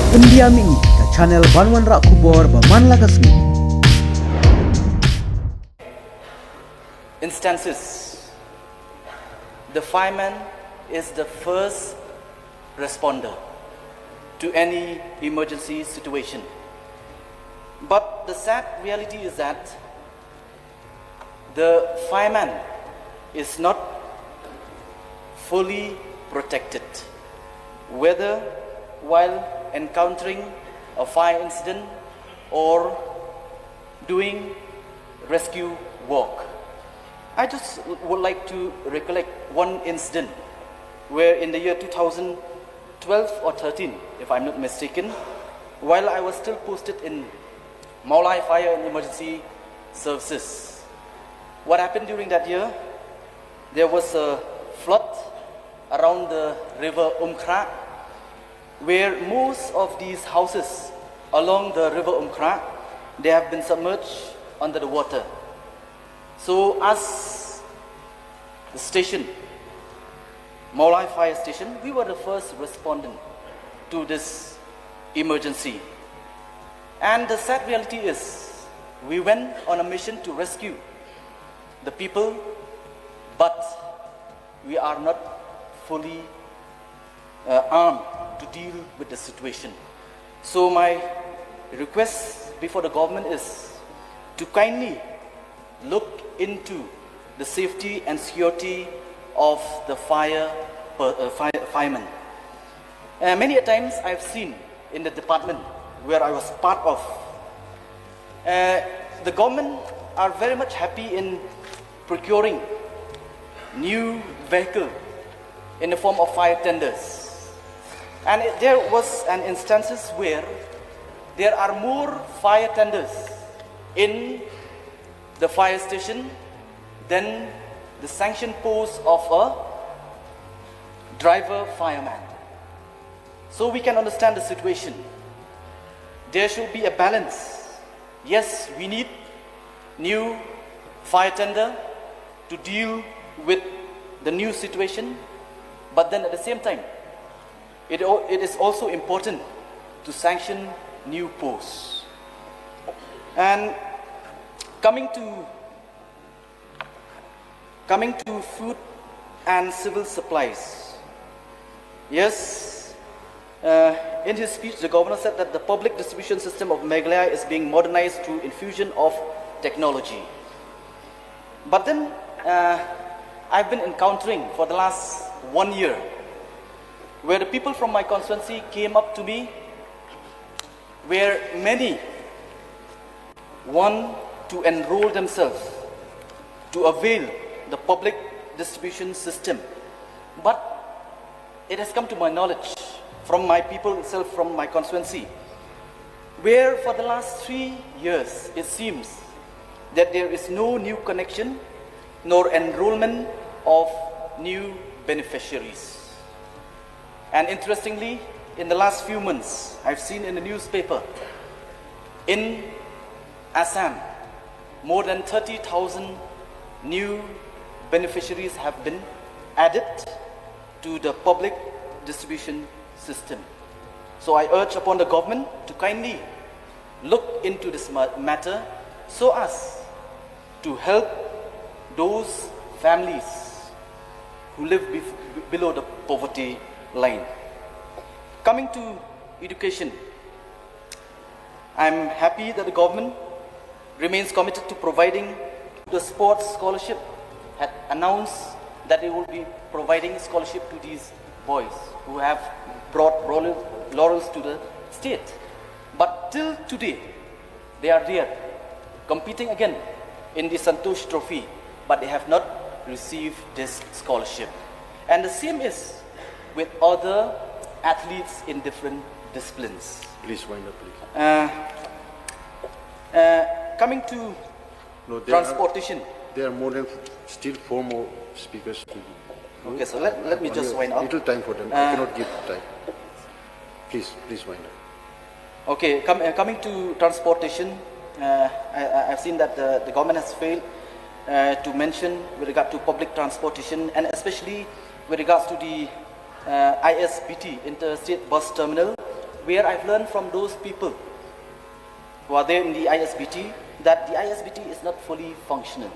Pendiam ini ke channel Banwan Rak Kubor Baman Lagasmi. Instances. The fireman is the first responder to any emergency situation. But the sad reality is that the fireman is not fully protected, whether while encountering a fire incident or doing rescue work. I just would like to recollect one incident where in the year 2012 or 13, if I'm not mistaken, while I was still posted in Maulai Fire and Emergency Services. What happened during that year? There was a flood around the river Umkra, where most of these houses along the river Umkra, they have been submerged under the water. So as the station, Maulai Fire Station, we were the first respondent to this emergency. And the sad reality is, we went on a mission to rescue the people, but we are not fully armed to deal with the situation. So my request before the government is to kindly look into the safety and security of the firemen. Many a times I've seen in the department where I was part of, the government are very much happy in procuring new vehicle in the form of fire tenders. And there was an instances where there are more fire tenders in the fire station than the sanction post of a driver fireman. So we can understand the situation. There should be a balance. Yes, we need new fire tender to deal with the new situation, but then at the same time, it is also important to sanction new posts. And coming to food and civil supplies. Yes, in his speech, the governor said that the public distribution system of Meghalaya is being modernized through infusion of technology. But then, I've been encountering for the last 1 year, where the people from my constituency came up to me, where many want to enroll themselves to avail the public distribution system. But it has come to my knowledge from my people itself, from my constituency, where for the last 3 years it seems that there is no new connection nor enrollment of new beneficiaries. And interestingly, in the last few months, I've seen in the newspaper, in Assam, more than 30,000 new beneficiaries have been added to the public distribution system. So I urge upon the government to kindly look into this matter so as to help those families who live below the poverty line. Coming to education, I'm happy that the government remains committed to providing the sports scholarship, had announced that they will be providing scholarship to these boys who have brought laurels to the state. But till today, they are there, competing again in the Santosh Trophy, but they have not received this scholarship. And the same is with other athletes in different disciplines. Please wind up, please. Coming to transportation. There are more than still 4 more speakers. Okay, so let me just wind up. Little time for them. I cannot give time. Please wind up. Okay, coming to transportation, I've seen that the government has failed to mention with regard to public transportation, and especially with regards to the ISBT, Interstate Bus Terminal, where I've learned from those people who are there in the ISBT that the ISBT is not fully functional.